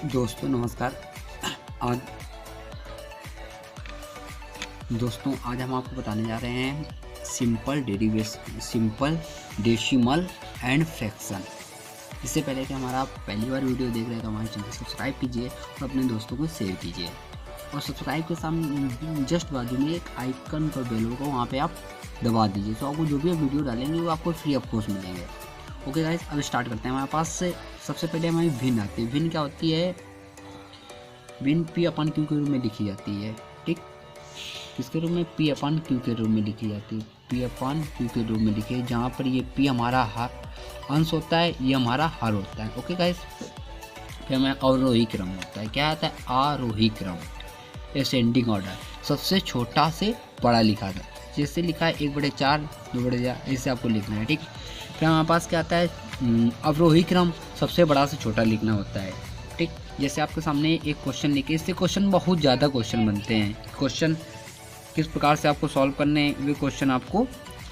दोस्तों नमस्कार। आज आज हम आपको बताने जा रहे हैं सिंपल डेसिमल एंड फ्रैक्शन। इससे पहले कि हमारा आप पहली बार वीडियो देख रहे हैं तो हमारे चैनल को सब्सक्राइब कीजिए और अपने दोस्तों को शेयर कीजिए। और सब्सक्राइब के सामने जस्ट बाजू में एक आइकन का बेल होगा, वहाँ पे आप दबा दीजिए तो आपको जो भी वीडियो डालेंगे वो आपको फ्री ऑफ कॉस्ट मिलेंगे। ओके गाइस, अब स्टार्ट करते हैं। हमारे पास से सबसे पहले हमारी भिन्न आती है। भिन्न क्या होती है? भिन्न पी अपन क्यू के रूप में लिखी जाती है। ठीक, किसके रूप में? पी अपन क्यू के रूप में लिखी जाती है। पी अपन क्यू के रूप में लिखी है, जहाँ पर ये पी हमारा हर अंश होता है, ये हमारा हर होता है। ओके गाइस, फिर हमें अवरोही क्रम होता है। क्या आता है? आरोही क्रम, असेंडिंग ऑर्डर, सबसे छोटा से बड़ा लिखा था। जैसे लिखा है 1/4, 2/4, ऐसे आपको लिखना है। ठीक, फिर हमारे पास क्या आता है? अवरोही क्रम, सबसे बड़ा से छोटा लिखना होता है। ठीक, जैसे आपके सामने एक क्वेश्चन लिखे, इससे क्वेश्चन बहुत ज़्यादा क्वेश्चन बनते हैं। क्वेश्चन किस प्रकार से आपको सॉल्व करने, वे क्वेश्चन आपको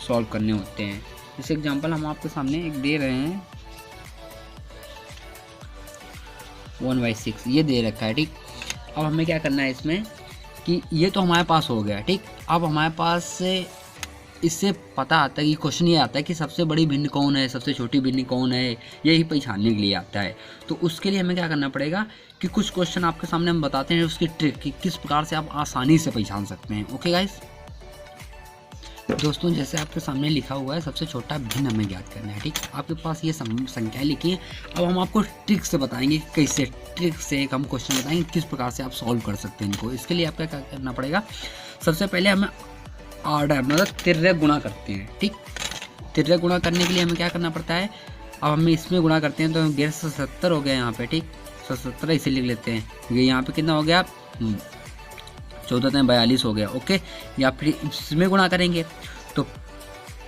सॉल्व करने होते हैं। जैसे एग्जांपल हम आपके सामने एक दे रहे हैं, 1/6 ये दे रखा है। ठीक, अब हमें क्या करना है इसमें कि ये तो हमारे पास हो गया। ठीक, अब हमारे पास से इससे पता आता है कि क्वेश्चन ये आता है कि सबसे बड़ी भिन्न कौन है, सबसे छोटी भिन्न कौन है, यही पहचानने के लिए आता है। तो उसके लिए हमें क्या करना पड़ेगा कि कुछ क्वेश्चन आपके सामने हम बताते हैं, उसकी ट्रिक कि किस प्रकार से आप आसानी से पहचान सकते हैं। ओके गाइस, दोस्तों जैसे आपके सामने लिखा हुआ है सबसे छोटा भिन्न हमें ज्ञात करना है। ठीक, आपके पास ये संख्या लिखी है। अब हम आपको ट्रिक से बताएंगे कैसे, ट्रिक से एक हम क्वेश्चन बताएंगे किस प्रकार से आप सॉल्व कर सकते हैं इनको। इसके लिए आपका क्या करना पड़ेगा? सबसे पहले हमें ऑर्डर मतलब तिर्यक गुणा करते हैं। ठीक, तिर्यक गुणा करने के लिए हमें क्या करना पड़ता है? अब हमें इसमें गुणा करते हैं तो 1170 हो गया यहाँ पे। ठीक, 170 इसे लिख लेते हैं। ये यहाँ पे कितना हो गया? 14×42 हो गया। ओके, या फिर इसमें गुणा करेंगे तो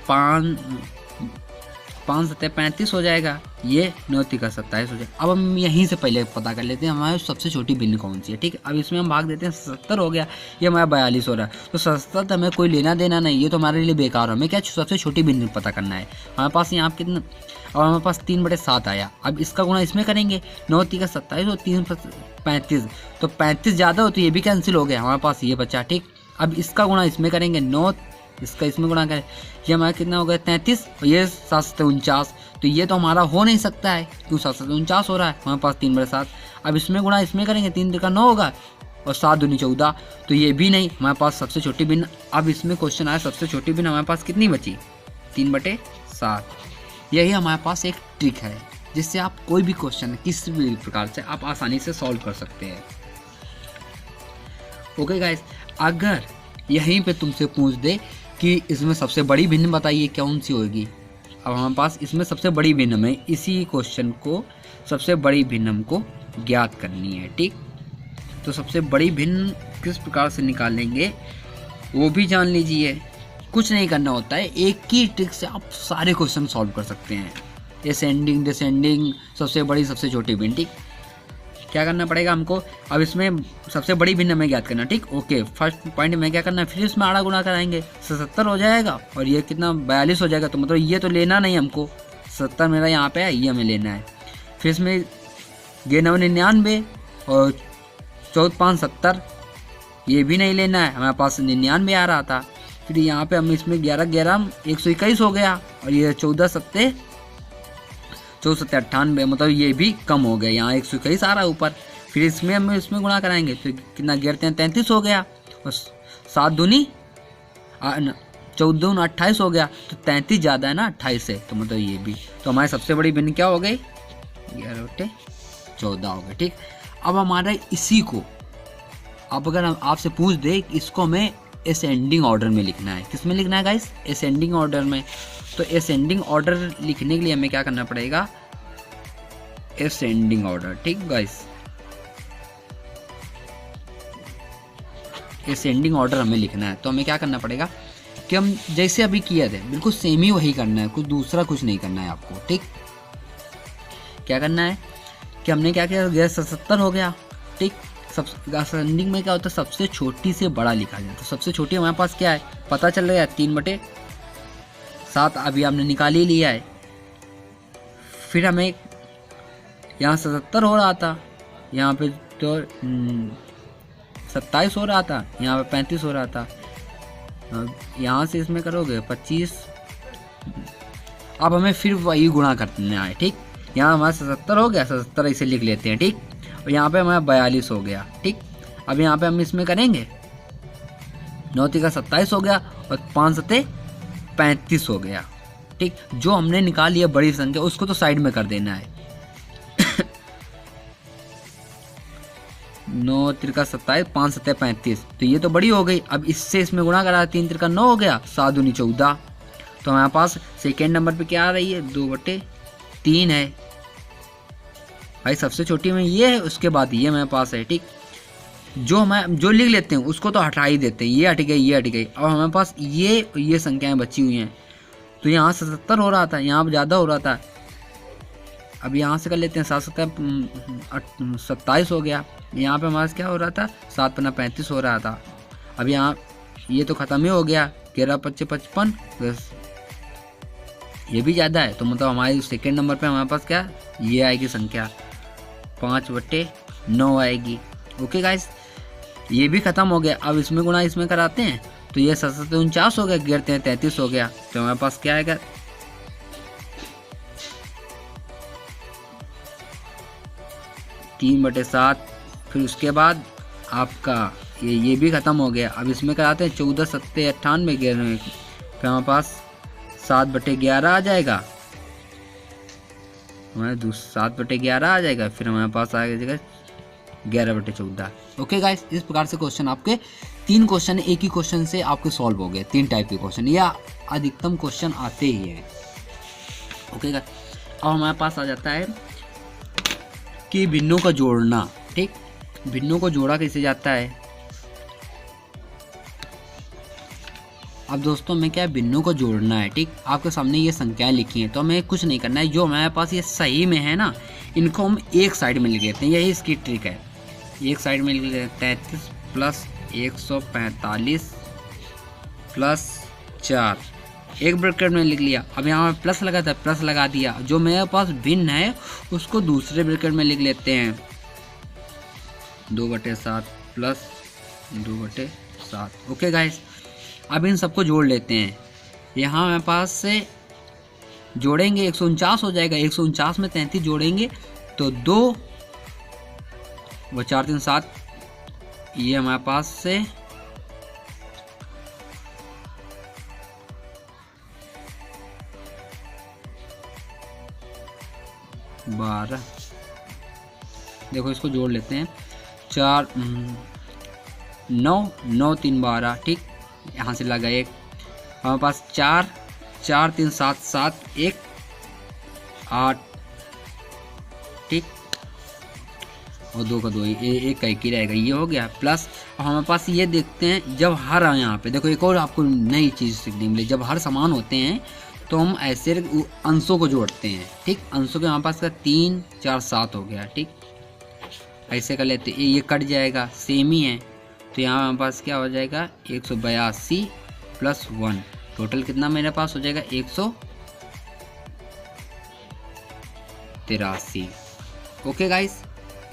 5×7=35 हो जाएगा। ये 9×3=27 हो जाएगा। अब हम यहीं से पहले पता कर लेते हैं हमारी सबसे छोटी भिन्न कौन सी है। ठीक, अब इसमें हम भाग देते हैं, 70 हो गया, ये हमारा 42 हो रहा है। तो 70 हमें कोई लेना देना नहीं, ये तो हमारे लिए बेकार है। हमें क्या सबसे छोटी भिन्न पता करना है। हमारे पास यहाँ कितना? अब हमारे पास 3/7 आया। अब इसका गुणा इसमें करेंगे, 9×3=27 और 3×35, तो 35 ज़्यादा हो तो ये भी कैंसिल हो गया, हमारे पास ये बचा। ठीक, अब इसका गुणा इसमें करेंगे, 9 इसका इसमें गुणा करें, ये हमारा कितना हो गया? 33 और ये 7×49, तो ये तो हमारा हो नहीं सकता है, क्यों? 7×49 हो रहा है, हमारे पास 3/7। अब इसमें गुणा इसमें करेंगे, 3×9 होगा और 7×2=14, तो ये भी नहीं, हमारे पास सबसे छोटी भिन्न। अब इसमें क्वेश्चन आया सबसे छोटी भिन्न हमारे पास कितनी बची? 3/7। यही हमारे पास एक ट्रिक है जिससे आप कोई भी क्वेश्चन किसी भी प्रकार से आप आसानी से सॉल्व कर सकते हैं। ओके गाइस, अगर यहीं पे तुमसे पूछ दे कि इसमें सबसे बड़ी भिन्न बताइए कौन सी होगी, अब हमारे पास इसमें सबसे बड़ी भिन्न में इसी क्वेश्चन को सबसे बड़ी भिन्न हमको ज्ञात करनी है। ठीक, तो सबसे बड़ी भिन्न किस प्रकार से निकालेंगे वो भी जान लीजिए। कुछ नहीं करना होता है, एक ही ट्रिक से आप सारे क्वेश्चन सॉल्व कर सकते हैं। असेंडिंग, डिसेंडिंग, सबसे बड़ी सबसे छोटी भिन्न। ठीक, क्या करना पड़ेगा हमको? अब इसमें सबसे बड़ी भिन्न हमें ज्ञात करना। ठीक, ओके, फर्स्ट पॉइंट में क्या करना है? फिर इसमें आड़ा गुणा कराएंगे, 77 हो जाएगा और ये कितना? 42 हो जाएगा। तो मतलब ये तो लेना नहीं हमको, 70 मेरा यहाँ पे है, ये हमें लेना है। फिर इसमें ये 999 और 14×5=70, ये भी नहीं लेना है, हमारे पास 99 आ रहा था। फिर यहाँ पे हम इसमें 11×11 121 हो गया और ये 14×7 94×98, मतलब ये भी कम हो गया, यहाँ 121 आ रहा है ऊपर। फिर इसमें हम इसमें गुणा कराएंगे तो कितना? 11×33 हो गया और 7×2 14×28 हो गया, तो 33 ज़्यादा है ना 28 से, तो मतलब ये भी। तो हमारी सबसे बड़ी भिन्न क्या हो गई? 11/14 हो गई। ठीक, अब हमारा इसी को, अब अगर हम आपसे पूछ दे इसको हमें असेंडिंग ऑर्डर में लिखना है, किस में लिखना है गाइस? असेंडिंग ऑर्डर में। तो असेंडिंग ऑर्डर लिखने के लिए हमें क्या करना पड़ेगा? Ascending order. ठीक गाइस, असेंडिंग ऑर्डर हमें लिखना है तो हमें क्या करना पड़ेगा कि हम जैसे अभी किए थे बिल्कुल सेम ही वही करना है, कुछ दूसरा कुछ नहीं करना है आपको। ठीक, क्या करना है कि हमने क्या किया? 1170 हो गया। ठीक, सब असेंडिंग में क्या होता है? सबसे छोटी से बड़ा लिखा जाता है। तो सबसे छोटी हमारे पास क्या है? पता चल रहा है 3/7 अभी हमने निकाल ही लिया है। फिर हमें यहाँ 77 हो रहा था, यहाँ पे तो 27 हो रहा था, यहाँ पे 35 हो रहा था। अब यहाँ से इसमें करोगे 25, अब हमें फिर वही गुणा करना है, ठीक। यहाँ हमारा 77 हो गया, 77 इसे लिख लेते हैं, ठीक। और यहाँ पे हमारा 42 हो गया, ठीक। अब यहाँ पे हम इसमें करेंगे 9 का 27 हो गया और 5 सत्ते 35 हो गया, ठीक। जो हमने निकाल लिया बड़ी संख्या उसको तो साइड में कर देना है। 9 त्रिका 27, 5 सत्ते 35, तो ये तो बड़ी हो गई। अब इससे इसमें गुणा करा, 3 त्रिका 9 हो गया, 7 दूनी 14। तो हमारे पास सेकेंड नंबर पे क्या आ रही है, 2/3 है भाई। सबसे छोटी में ये है, उसके बाद ये हमारे पास है, ठीक। जो लिख लेते हैं उसको तो हटा ही देते हैं, ये हट गई, ये हट गई। अब हमारे पास ये संख्याएं बची हुई हैं। तो यहाँ 77 हो रहा था, यहाँ ज़्यादा हो रहा था। अब यहाँ से कर लेते हैं, 7 सत्ता 27 हो गया। यहाँ पे हमारे क्या हो रहा था, 7 पन्ना 35 हो रहा था। अब यहाँ ये तो ख़त्म ही हो गया, 11 पच्चे 55 प्लस ये भी ज़्यादा है। तो मतलब हमारे सेकेंड नंबर पे हमारे पास क्या ये आएगी संख्या 5/9 आएगी। ओके गाइस, ये भी ख़त्म हो गया। अब इसमें गुणा इसमें कराते हैं, तो ये 7 49 हो गया, गिरते हैं 33 हो गया। तो हमारे पास क्या आएगा, 3/7। फिर उसके बाद आपका ये भी ख़त्म हो गया। अब इसमें कराते हैं 14 सत्ते 98 11। फिर हमारे पास 7/11 आ जाएगा, हमारे 7/11 आ जाएगा। फिर हमारे पास आ जाएगा 11/14। ओके गाइस, इस प्रकार से क्वेश्चन आपके 3 क्वेश्चन एक ही क्वेश्चन से आपके सॉल्व हो गए। 3 टाइप के क्वेश्चन या अधिकतम क्वेश्चन आते ही हैं। ओके गाइस, अब हमारे पास आ जाता है कि भिन्नों का जोड़ना, ठीक। भिन्नों को जोड़ा कैसे जाता है। अब दोस्तों हमें क्या है, भिन्नों को जोड़ना है, ठीक। आपके सामने ये संख्याएं लिखी हैं, तो हमें कुछ नहीं करना है। जो हमारे पास ये सही में है ना, इनको हम एक साइड में लिख लेते हैं। यही इसकी ट्रिक है, एक साइड में लिख लेते हैं। 33 प्लस 145 प्लस 4, एक ब्रैकेट में लिख लिया। अब यहाँ प्लस लगा था, प्लस लगा दिया। जो मेरे पास भिन्न है उसको दूसरे ब्रैकेट में लिख लेते हैं, 2/7 प्लस 2/7। ओके गाइस, अब इन सबको जोड़ लेते हैं। यहाँ हमारे पास से जोड़ेंगे 149 हो जाएगा। 149 में 33 जोड़ेंगे तो 2 व 4 3 7, ये हमारे पास से 12। देखो इसको जोड़ लेते हैं, 4 9 9 3 12, ठीक। यहाँ से लगा 1, हमारे पास 4 4 3 7 7 1 8, ठीक। और 2 का 2, 1 का 1 ही रहेगा, ये हो गया। प्लस हमारे पास ये देखते हैं, जब हर यहाँ पे देखो एक और आपको नई चीज़ सीखने मिली। जब हर समान होते हैं तो हम ऐसे अंशों को जोड़ते हैं, ठीक। अंशों के हमारे पास का 3 4 7 हो गया, ठीक। ऐसे कर लेते, ये कट जाएगा, सेम ही है। तो यहाँ हमारे पास क्या हो जाएगा, 182 प्लस 1, टोटल कितना मेरे पास हो जाएगा, 183। ओके गाइस,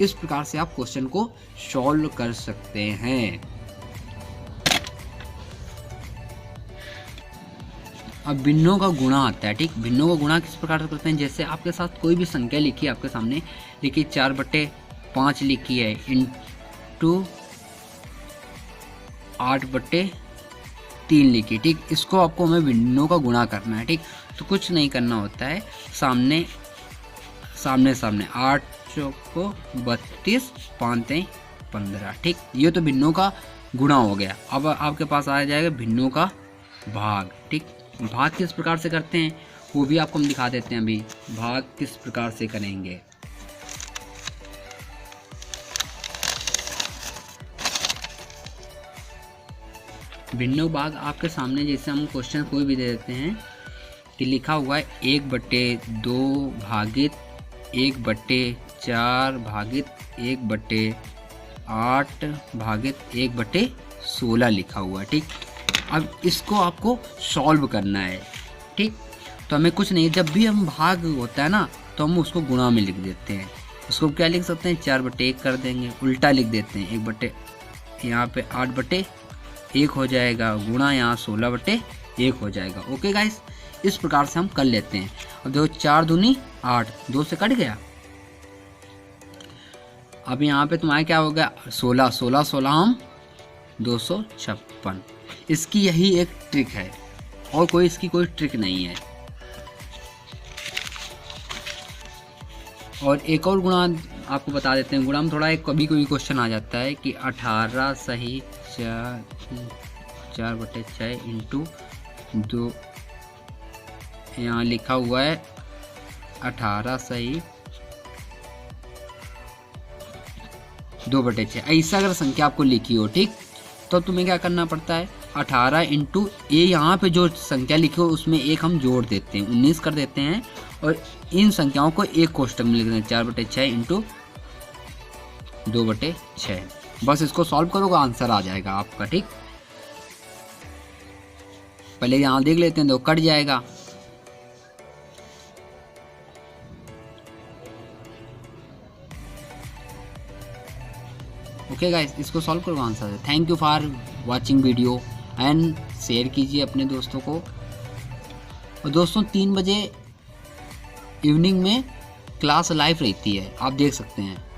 इस प्रकार से आप क्वेश्चन को सॉल्व कर सकते हैं। अब भिन्नों का गुणा आता है, ठीक। भिन्नों का गुणा किस प्रकार से करते हैं, जैसे आपके साथ कोई भी संख्या लिखी है, आपके सामने लिखी 4/5 लिखी है, इंटू 8/3 लिखी, ठीक। इसको आपको हमें भिन्नों का गुणा करना है, ठीक। तो कुछ नहीं करना होता है, सामने 8 चौको 32 5 15, ठीक। ये तो भिन्नों का गुणा हो गया। अब आपके पास आ जाएगा भिन्नों का भाग, ठीक। भाग किस प्रकार से करते हैं वो भी आपको हम दिखा देते हैं। अभी भाग किस प्रकार से करेंगे, भिन्नों भाग आपके सामने, जैसे हम क्वेश्चन कोई भी दे देते हैं कि लिखा हुआ है 1/2 भागित 1/4 भागित 1/8 भागित 1/16 लिखा हुआ है, ठीक। अब इसको आपको सॉल्व करना है, ठीक। तो हमें कुछ नहीं, जब भी हम भाग होता है ना तो हम उसको गुणा में लिख देते हैं। उसको क्या लिख सकते हैं, 4/1 कर देंगे, उल्टा लिख देते हैं, 1/, यहाँ पे 8/1 हो जाएगा, गुणा यहाँ 16/1 हो जाएगा। ओके गाइस, इस प्रकार से हम कर लेते हैं। अब देखो 4 दूनी 8, 2 से कट गया। अब यहाँ पे तुम्हारा क्या हो गया, 16 16 16 हम 256। इसकी यही एक ट्रिक है और कोई इसकी कोई ट्रिक नहीं है। और एक और गुणा आपको बता देते हैं। गुणा में थोड़ा एक कभी कोई क्वेश्चन आ जाता है कि 18 सही 4/6 इंटू 2, यहाँ लिखा हुआ है 18 सही 2/6। ऐसा अगर संख्या आपको लिखी हो, ठीक, तो तुम्हें क्या करना पड़ता है, 18 इंटू ये यहाँ पे जो संख्या लिखी हो उसमें एक हम जोड़ देते हैं, 19 कर देते हैं, और इन संख्याओं को एक कोष्टक में लिख देते हैं, 4/6 इंटू 2/6। बस इसको सॉल्व करोगे आंसर आ जाएगा आपका, ठीक। पहले यहाँ देख लेते हैं, तो कट जाएगा। ओके गाइस, इसको सॉल्व करो answer. Thank you for watching video and share कीजिए अपने दोस्तों को। और दोस्तों 3 बजे इवनिंग में क्लास लाइव रहती है, आप देख सकते हैं।